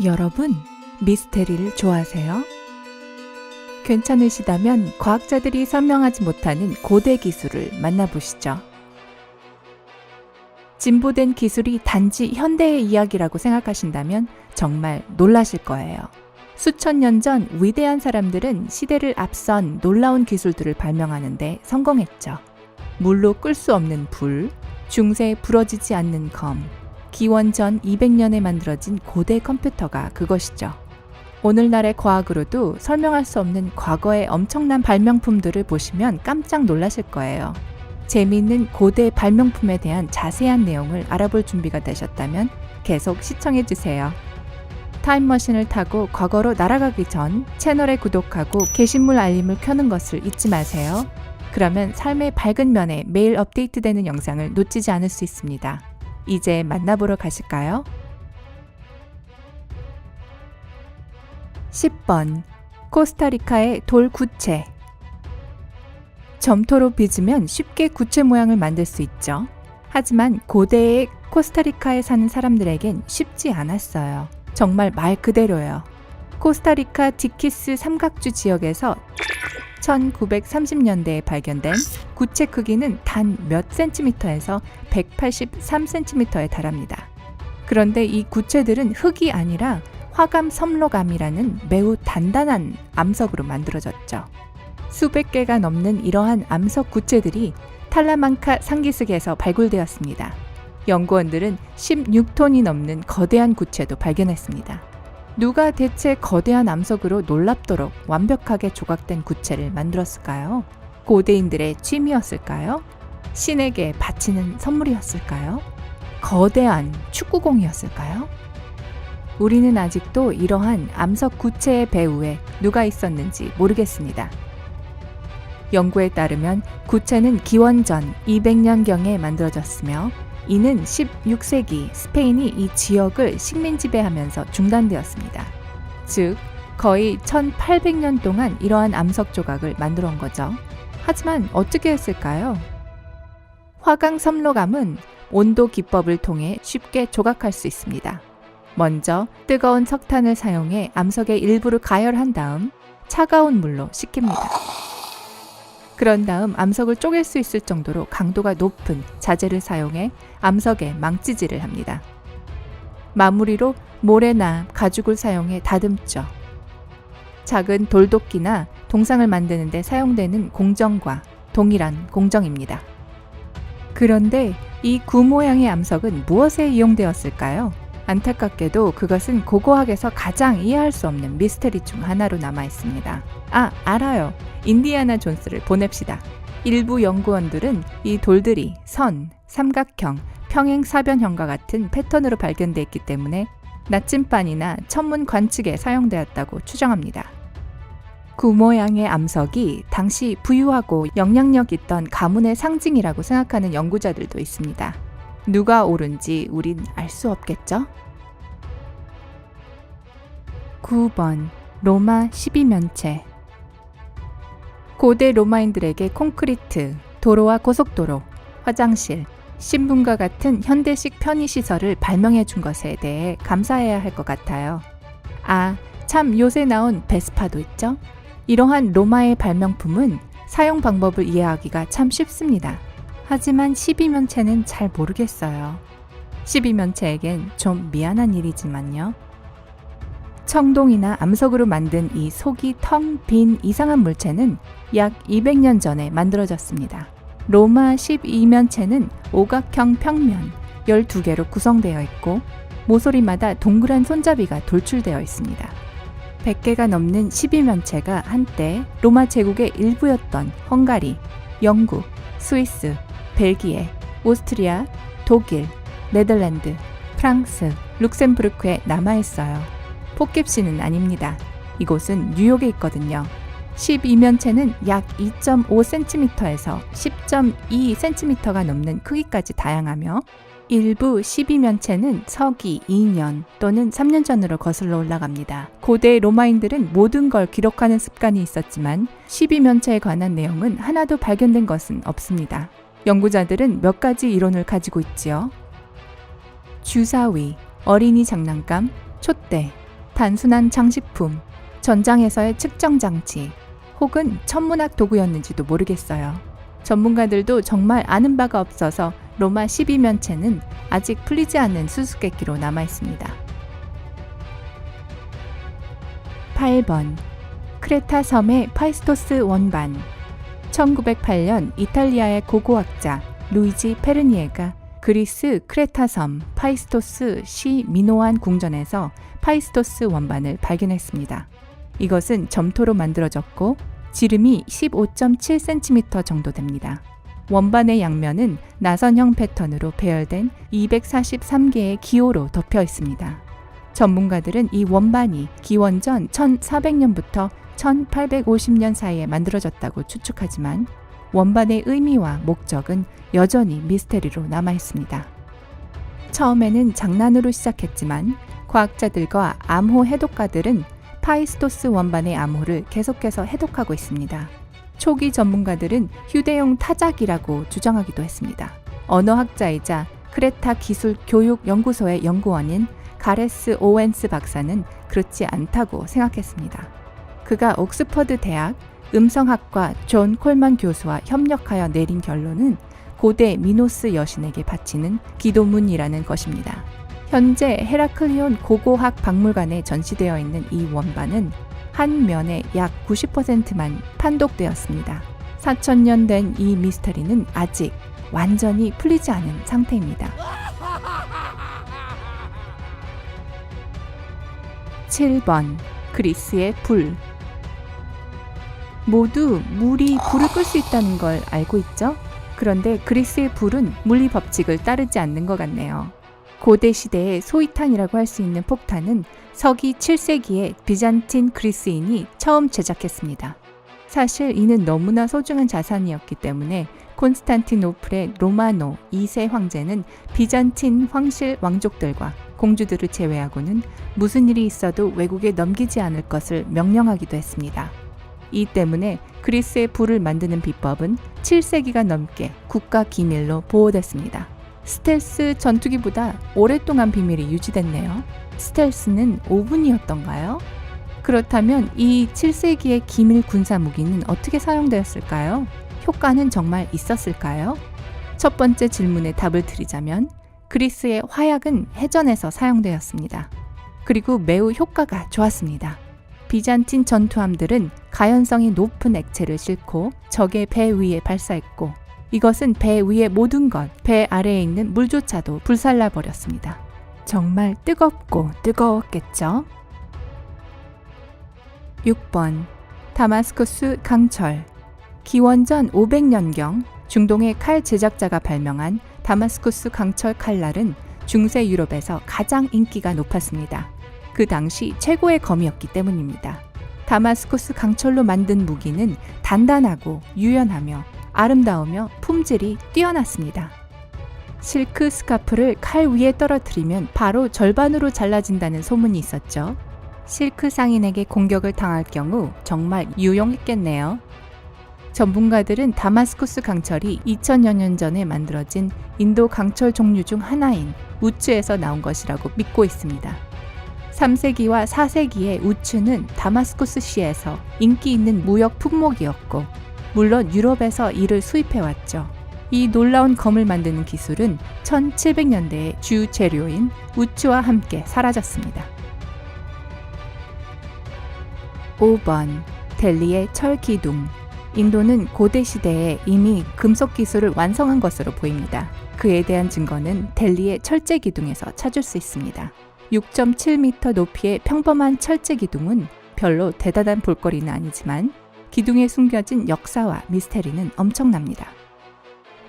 여러분, 미스테리를 좋아하세요? 괜찮으시다면 과학자들이 설명하지 못하는 고대 기술을 만나보시죠. 진보된 기술이 단지 현대의 이야기라고 생각하신다면 정말 놀라실 거예요. 수천 년 전 위대한 사람들은 시대를 앞선 놀라운 기술들을 발명하는데 성공했죠. 물로 끌 수 없는 불, 중세에 부러지지 않는 검, 기원 전 200년에 만들어진 고대 컴퓨터가 그것이죠. 오늘날의 과학으로도 설명할 수 없는 과거의 엄청난 발명품들을 보시면 깜짝 놀라실 거예요. 재미있는 고대 발명품에 대한 자세한 내용을 알아볼 준비가 되셨다면 계속 시청해주세요. 타임머신을 타고 과거로 날아가기 전 채널에 구독하고 게시물 알림을 켜는 것을 잊지 마세요. 그러면 삶의 밝은 면에 매일 업데이트되는 영상을 놓치지 않을 수 있습니다. 이제 만나보러 가실까요? 10번. 코스타리카의 돌 구체. 점토로 빚으면 쉽게 구체 모양을 만들 수 있죠. 하지만 고대의 코스타리카에 사는 사람들에겐 쉽지 않았어요. 정말 말 그대로요. 코스타리카 디키스 삼각주 지역에서 1930년대에 발견된 구체 크기는 단 몇 센티미터에서 183cm에 달합니다. 그런데 이 구체들은 흙이 아니라 화감 섬로감이라는 매우 단단한 암석으로 만들어졌죠. 수백 개가 넘는 이러한 암석 구체들이 탈라만카 상기슭에서 발굴되었습니다. 연구원들은 16톤이 넘는 거대한 구체도 발견했습니다. 누가 대체 거대한 암석으로 놀랍도록 완벽하게 조각된 구체를 만들었을까요? 고대인들의 취미였을까요? 신에게 바치는 선물이었을까요? 거대한 축구공이었을까요? 우리는 아직도 이러한 암석 구체의 배후에 누가 있었는지 모르겠습니다. 연구에 따르면 구체는 기원 전 200년경에 만들어졌으며 이는 16세기 스페인이 이 지역을 식민 지배하면서 중단되었습니다. 즉, 거의 1800년 동안 이러한 암석 조각을 만들어 온 거죠. 하지만 어떻게 했을까요? 화강 섬로감은 온도 기법을 통해 쉽게 조각할 수 있습니다. 먼저 뜨거운 석탄을 사용해 암석의 일부를 가열한 다음 차가운 물로 식힙니다. 그런 다음 암석을 쪼갤 수 있을 정도로 강도가 높은 자재를 사용해 암석에 망치질을 합니다. 마무리로 모래나 가죽을 사용해 다듬죠. 작은 돌도끼나 동상을 만드는 데 사용되는 공정과 동일한 공정입니다. 그런데 이 구 모양의 암석은 무엇에 이용되었을까요? 안타깝게도 그것은 고고학에서 가장 이해할 수 없는 미스터리 중 하나로 남아 있습니다. 알아요. 인디아나 존스를 보냅시다. 일부 연구원들은 이 돌들이 선, 삼각형, 평행사변형과 같은 패턴으로 발견돼 있기 때문에 나침반이나 천문 관측에 사용되었다고 추정합니다. 구 모양의 암석이 당시 부유하고 영향력 있던 가문의 상징이라고 생각하는 연구자들도 있습니다. 누가 옳은지 우린 알 수 없겠죠? 9번. 로마 12면체. 고대 로마인들에게 콘크리트, 도로와 고속도로, 화장실, 신분과 같은 현대식 편의시설을 발명해 준 것에 대해 감사해야 할 것 같아요. 참 요새 나온 베스파도 있죠? 이러한 로마의 발명품은 사용 방법을 이해하기가 참 쉽습니다. 하지만 12면체는 잘 모르겠어요. 12면체에겐 좀 미안한 일이지만요. 청동이나 암석으로 만든 이 속이 텅 빈 이상한 물체는 약 200년 전에 만들어졌습니다. 로마 12면체는 오각형 평면 12개로 구성되어 있고 모서리마다 동그란 손잡이가 돌출되어 있습니다. 100개가 넘는 12면체가 한때 로마 제국의 일부였던 헝가리, 영국, 스위스, 벨기에, 오스트리아, 독일, 네덜란드, 프랑스, 룩셈부르크에 남아있어요. 포캡시는 아닙니다. 이곳은 뉴욕에 있거든요. 12면체는 약 2.5cm에서 10.2cm가 넘는 크기까지 다양하며 일부 12면체는 서기 2년 또는 3년 전으로 거슬러 올라갑니다. 고대 로마인들은 모든 걸 기록하는 습관이 있었지만 12면체에 관한 내용은 하나도 발견된 것은 없습니다. 연구자들은 몇 가지 이론을 가지고 있지요. 주사위, 어린이 장난감, 촛대, 단순한 장식품, 전장에서의 측정 장치, 혹은 천문학 도구였는지도 모르겠어요. 전문가들도 정말 아는 바가 없어서 로마 12면체는 아직 풀리지 않는 수수께끼로 남아 있습니다. 8번. 크레타 섬의 파이스토스 원반. 1908년 이탈리아의 고고학자 루이지 페르니에가 그리스 크레타 섬 파이스토스 시 미노안 궁전에서 파이스토스 원반을 발견했습니다. 이것은 점토로 만들어졌고 지름이 15.7cm 정도 됩니다. 원반의 양면은 나선형 패턴으로 배열된 243개의 기호로 덮여 있습니다. 전문가들은 이 원반이 기원전 1400년부터 1850년 사이에 만들어졌다고 추측하지만 원반의 의미와 목적은 여전히 미스테리로 남아 있습니다. 처음에는 장난으로 시작했지만 과학자들과 암호 해독가들은 파이스토스 원반의 암호를 계속해서 해독하고 있습니다. 초기 전문가들은 휴대용 타작이라고 주장하기도 했습니다. 언어학자이자 크레타 기술 교육 연구소의 연구원인 가레스 오웬스 박사는 그렇지 않다고 생각했습니다. 그가 옥스퍼드 대학 음성학과 존 콜만 교수와 협력하여 내린 결론은 고대 미노스 여신에게 바치는 기도문이라는 것입니다. 현재 헤라클리온 고고학 박물관에 전시되어 있는 이 원반은 한 면의 약 90%만 판독되었습니다. 4000년 된 이 미스터리는 아직 완전히 풀리지 않은 상태입니다. 7번. 그리스의 불. 모두 물이 불을 끌 수 있다는 걸 알고 있죠? 그런데 그리스의 불은 물리 법칙을 따르지 않는 것 같네요. 고대 시대의 소위탄이라고 할 수 있는 폭탄은 서기 7세기에 비잔틴 그리스인이 처음 제작했습니다. 사실 이는 너무나 소중한 자산이었기 때문에 콘스탄티노플의 로마노 2세 황제는 비잔틴 황실 왕족들과 공주들을 제외하고는 무슨 일이 있어도 외국에 넘기지 않을 것을 명령하기도 했습니다. 이 때문에 그리스의 불을 만드는 비법은 7세기가 넘게 국가 기밀로 보호됐습니다. 스텔스 전투기보다 오랫동안 비밀이 유지됐네요. 스텔스는 오븐이었던가요? 그렇다면 이 7세기의 기밀 군사 무기는 어떻게 사용되었을까요? 효과는 정말 있었을까요? 첫 번째 질문에 답을 드리자면 그리스의 화약은 해전에서 사용되었습니다. 그리고 매우 효과가 좋았습니다. 비잔틴 전투함들은 가연성이 높은 액체를 싣고 적의 배 위에 발사했고 이것은 배 위의 모든 것, 배 아래에 있는 물조차도 불살라 버렸습니다. 정말 뜨겁고 뜨거웠겠죠? 6번. 다마스쿠스 강철. 기원전 500년경 중동의 칼 제작자가 발명한 다마스쿠스 강철 칼날은 중세 유럽에서 가장 인기가 높았습니다. 그 당시 최고의 검이었기 때문입니다. 다마스쿠스 강철로 만든 무기는 단단하고 유연하며 아름다우며 품질이 뛰어났습니다. 실크 스카프를 칼 위에 떨어뜨리면 바로 절반으로 잘라진다는 소문이 있었죠. 실크 상인에게 공격을 당할 경우 정말 유용했겠네요. 전문가들은 다마스쿠스 강철이 2000여 년 전에 만들어진 인도 강철 종류 중 하나인 우츠에서 나온 것이라고 믿고 있습니다. 3세기와 4세기의 우츠는 다마스쿠스시에서 인기 있는 무역 품목이었고 물론 유럽에서 이를 수입해왔죠. 이 놀라운 검을 만드는 기술은 1700년대의 주 재료인 우츠와 함께 사라졌습니다. 5번. 델리의 철 기둥. 인도는 고대 시대에 이미 금속 기술을 완성한 것으로 보입니다. 그에 대한 증거는 델리의 철제 기둥에서 찾을 수 있습니다. 6.7m 높이의 평범한 철제 기둥은 별로 대단한 볼거리는 아니지만 기둥에 숨겨진 역사와 미스테리는 엄청납니다.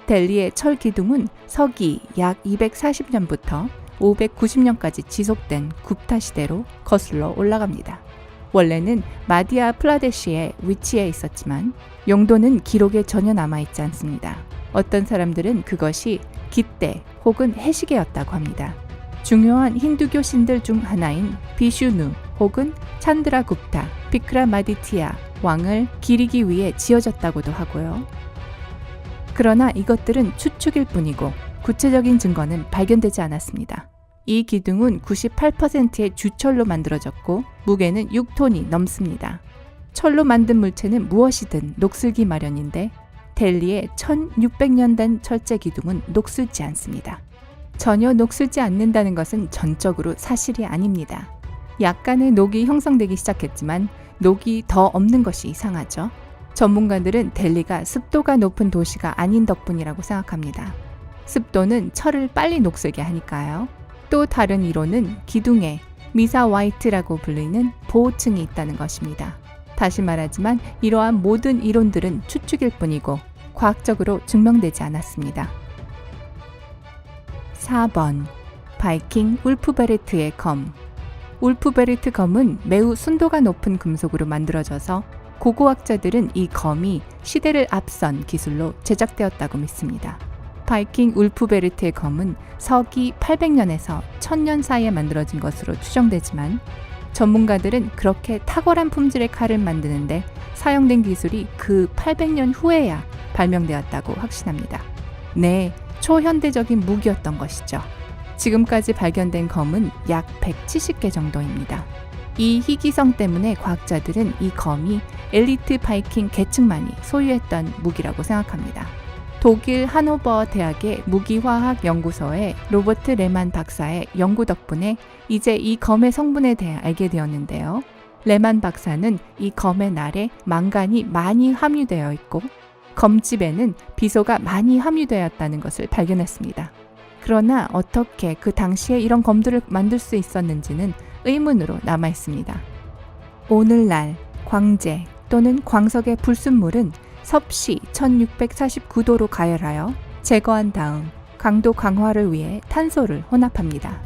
델리의 철 기둥은 서기 약 240년부터 590년까지 지속된 굽타 시대로 거슬러 올라갑니다. 원래는 마디아 프라데시에 위치해 있었지만 용도는 기록에 전혀 남아있지 않습니다. 어떤 사람들은 그것이 깃대 혹은 해시계였다고 합니다. 중요한 힌두교 신들 중 하나인 비슈누 혹은 찬드라 굽타, 비크라마디티아 왕을 기리기 위해 지어졌다고도 하고요. 그러나 이것들은 추측일 뿐이고 구체적인 증거는 발견되지 않았습니다. 이 기둥은 98%의 주철로 만들어졌고 무게는 6톤이 넘습니다. 철로 만든 물체는 무엇이든 녹슬기 마련인데 델리의 1600년 된 철제 기둥은 녹슬지 않습니다. 전혀 녹슬지 않는다는 것은 전적으로 사실이 아닙니다. 약간의 녹이 형성되기 시작했지만 녹이 더 없는 것이 이상하죠. 전문가들은 델리가 습도가 높은 도시가 아닌 덕분이라고 생각합니다. 습도는 철을 빨리 녹슬게 하니까요. 또 다른 이론은 기둥에 미사 화이트라고 불리는 보호층이 있다는 것입니다. 다시 말하지만 이러한 모든 이론들은 추측일 뿐이고 과학적으로 증명되지 않았습니다. 4번 바이킹 울프베르트의 검. 울프베르트 검은 매우 순도가 높은 금속으로 만들어져서 고고학자들은 이 검이 시대를 앞선 기술로 제작되었다고 믿습니다. 바이킹 울프베르트의 검은 서기 800년에서 1000년 사이에 만들어진 것으로 추정되지만 전문가들은 그렇게 탁월한 품질의 칼을 만드는데 사용된 기술이 그 800년 후에야 발명되었다고 확신합니다. 네, 초현대적인 무기였던 것이죠. 지금까지 발견된 검은 약 170개 정도입니다. 이 희귀성 때문에 과학자들은 이 검이 엘리트 바이킹 계층만이 소유했던 무기라고 생각합니다. 독일 하노버 대학의 무기화학 연구소의 로버트 레만 박사의 연구 덕분에 이제 이 검의 성분에 대해 알게 되었는데요. 레만 박사는 이 검의 날에 망간이 많이 함유되어 있고 검집에는 비소가 많이 함유되었다는 것을 발견했습니다. 그러나 어떻게 그 당시에 이런 검들을 만들 수 있었는지는 의문으로 남아 있습니다. 오늘날 광재 또는 광석의 불순물은 섭씨 1649도로 가열하여 제거한 다음 강도 강화를 위해 탄소를 혼합합니다.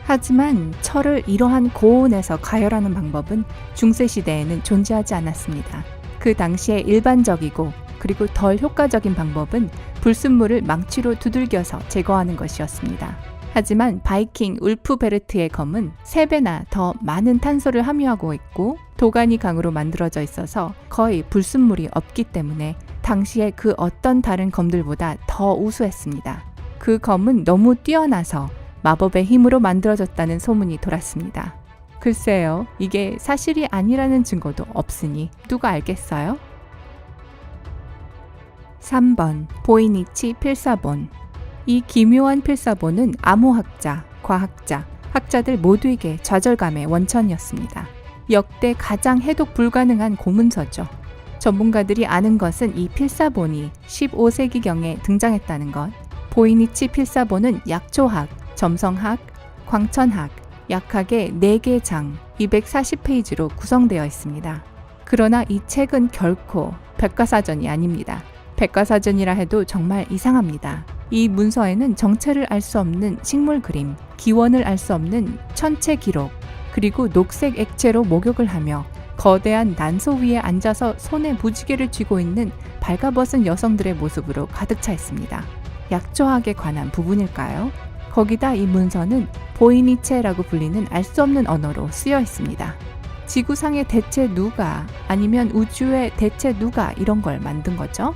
하지만 철을 이러한 고온에서 가열하는 방법은 중세시대에는 존재하지 않았습니다. 그 당시에 일반적이고 그리고 덜 효과적인 방법은 불순물을 망치로 두들겨서 제거하는 것이었습니다. 하지만 바이킹 울프베르트의 검은 3배나 더 많은 탄소를 함유하고 있고 도가니 강으로 만들어져 있어서 거의 불순물이 없기 때문에 당시에 그 어떤 다른 검들보다 더 우수했습니다. 그 검은 너무 뛰어나서 마법의 힘으로 만들어졌다는 소문이 돌았습니다. 글쎄요, 이게 사실이 아니라는 증거도 없으니 누가 알겠어요? 3번 보이니치 필사본. 이 기묘한 필사본은 암호학자, 과학자, 학자들 모두에게 좌절감의 원천이었습니다. 역대 가장 해독 불가능한 고문서죠. 전문가들이 아는 것은 이 필사본이 15세기경에 등장했다는 것. 보이니치 필사본은 약초학, 점성학, 광천학, 약학의 4개 장, 240페이지로 구성되어 있습니다. 그러나 이 책은 결코 백과사전이 아닙니다. 백과사전이라 해도 정말 이상합니다. 이 문서에는 정체를 알 수 없는 식물 그림, 기원을 알 수 없는 천체 기록, 그리고 녹색 액체로 목욕을 하며 거대한 난소 위에 앉아서 손에 무지개를 쥐고 있는 발가벗은 여성들의 모습으로 가득 차 있습니다. 약초학에 관한 부분일까요? 거기다 이 문서는 보이니체라고 불리는 알 수 없는 언어로 쓰여 있습니다. 지구상에 대체 누가, 아니면 우주에 대체 누가 이런 걸 만든 거죠?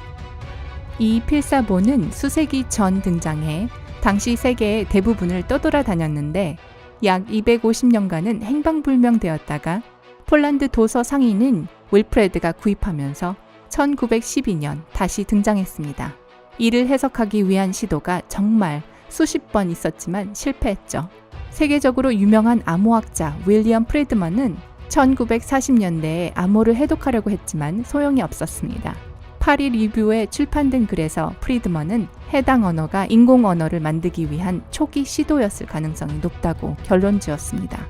이 필사본은 수세기 전 등장해 당시 세계의 대부분을 떠돌아다녔는데 약 250년간은 행방불명되었다가 폴란드 도서 상인인 윌프레드가 구입하면서 1912년 다시 등장했습니다. 이를 해석하기 위한 시도가 정말 수십 번 있었지만 실패했죠. 세계적으로 유명한 암호학자 윌리엄 프리드먼은 1940년대에 암호를 해독하려고 했지만 소용이 없었습니다. 파리 리뷰에 출판된 글에서 프리드먼은 해당 언어가 인공 언어를 만들기 위한 초기 시도였을 가능성이 높다고 결론지었습니다.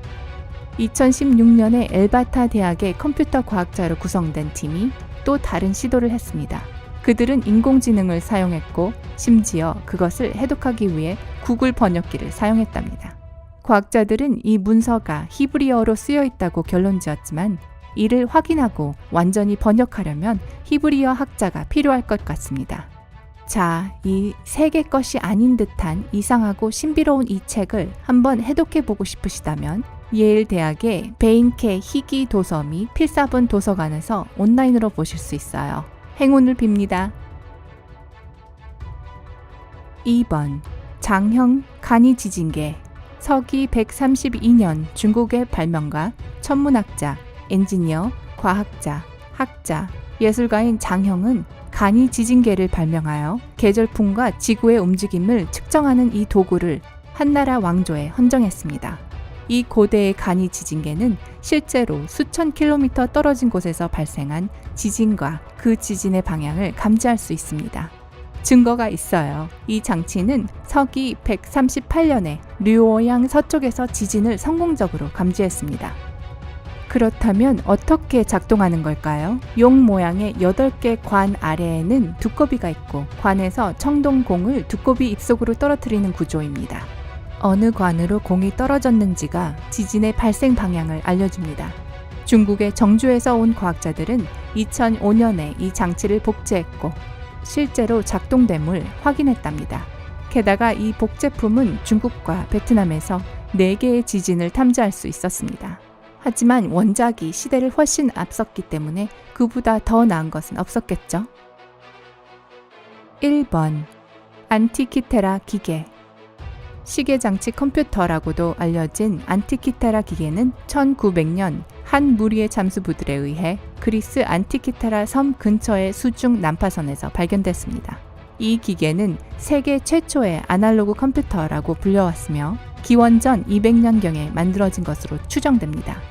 2016년에 엘바타 대학의 컴퓨터 과학자로 구성된 팀이 또 다른 시도를 했습니다. 그들은 인공지능을 사용했고 심지어 그것을 해독하기 위해 구글 번역기를 사용했답니다. 과학자들은 이 문서가 히브리어로 쓰여 있다고 결론지었지만 이를 확인하고 완전히 번역하려면 히브리어 학자가 필요할 것 같습니다. 자, 이 세계 것이 아닌 듯한 이상하고 신비로운 이 책을 한번 해독해보고 싶으시다면 예일 대학의 베인케 희귀 도서 및 필사본 도서관에서 온라인으로 보실 수 있어요. 행운을 빕니다. 2번 장형 간이지진계. 서기 132년 중국의 발명가, 천문학자, 엔지니어, 과학자, 학자, 예술가인 장형은 간이 지진계를 발명하여 계절풍과 지구의 움직임을 측정하는 이 도구를 한나라 왕조에 헌정했습니다. 이 고대의 간이 지진계는 실제로 수천 킬로미터 떨어진 곳에서 발생한 지진과 그 지진의 방향을 감지할 수 있습니다. 증거가 있어요. 이 장치는 서기 138년에 류오양 서쪽에서 지진을 성공적으로 감지했습니다. 그렇다면 어떻게 작동하는 걸까요? 용 모양의 8개 관 아래에는 두꺼비가 있고 관에서 청동공을 두꺼비 입속으로 떨어뜨리는 구조입니다. 어느 관으로 공이 떨어졌는지가 지진의 발생 방향을 알려줍니다. 중국의 정주에서 온 과학자들은 2005년에 이 장치를 복제했고 실제로 작동됨을 확인했답니다. 게다가 이 복제품은 중국과 베트남에서 4개의 지진을 탐지할 수 있었습니다. 하지만 원작이 시대를 훨씬 앞섰기 때문에 그보다 더 나은 것은 없었겠죠. 1번 안티키테라 기계. 시계장치 컴퓨터라고도 알려진 안티키테라 기계는 1900년 한 무리의 잠수부들에 의해 그리스 안티키테라 섬 근처의 수중 난파선에서 발견됐습니다. 이 기계는 세계 최초의 아날로그 컴퓨터라고 불려왔으며 기원전 200년경에 만들어진 것으로 추정됩니다.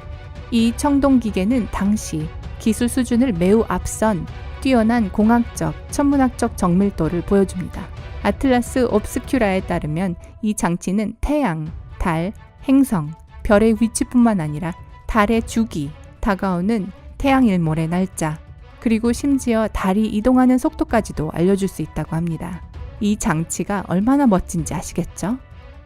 이 청동기계는 당시 기술 수준을 매우 앞선 뛰어난 공학적, 천문학적 정밀도를 보여줍니다. 아틀라스 옵스큐라에 따르면 이 장치는 태양, 달, 행성, 별의 위치뿐만 아니라 달의 주기, 다가오는 태양 일몰의 날짜, 그리고 심지어 달이 이동하는 속도까지도 알려줄 수 있다고 합니다. 이 장치가 얼마나 멋진지 아시겠죠?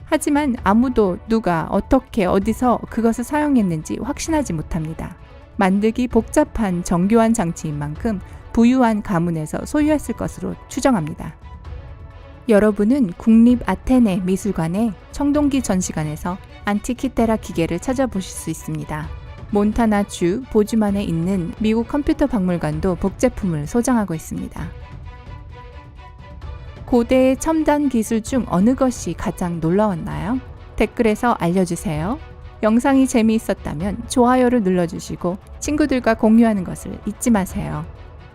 하지만 아무도 누가 어떻게 어디서 그것을 사용했는지 확신하지 못합니다. 만들기 복잡한 정교한 장치인 만큼 부유한 가문에서 소유했을 것으로 추정합니다. 여러분은 국립 아테네 미술관의 청동기 전시관에서 안티키테라 기계를 찾아보실 수 있습니다. 몬타나주 보주만에 있는 미국 컴퓨터 박물관도 복제품을 소장하고 있습니다. 고대의 첨단 기술 중 어느 것이 가장 놀라웠나요? 댓글에서 알려주세요. 영상이 재미있었다면 좋아요를 눌러주시고 친구들과 공유하는 것을 잊지 마세요.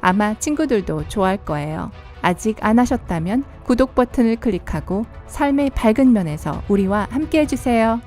아마 친구들도 좋아할 거예요. 아직 안 하셨다면 구독 버튼을 클릭하고 삶의 밝은 면에서 우리와 함께 해주세요.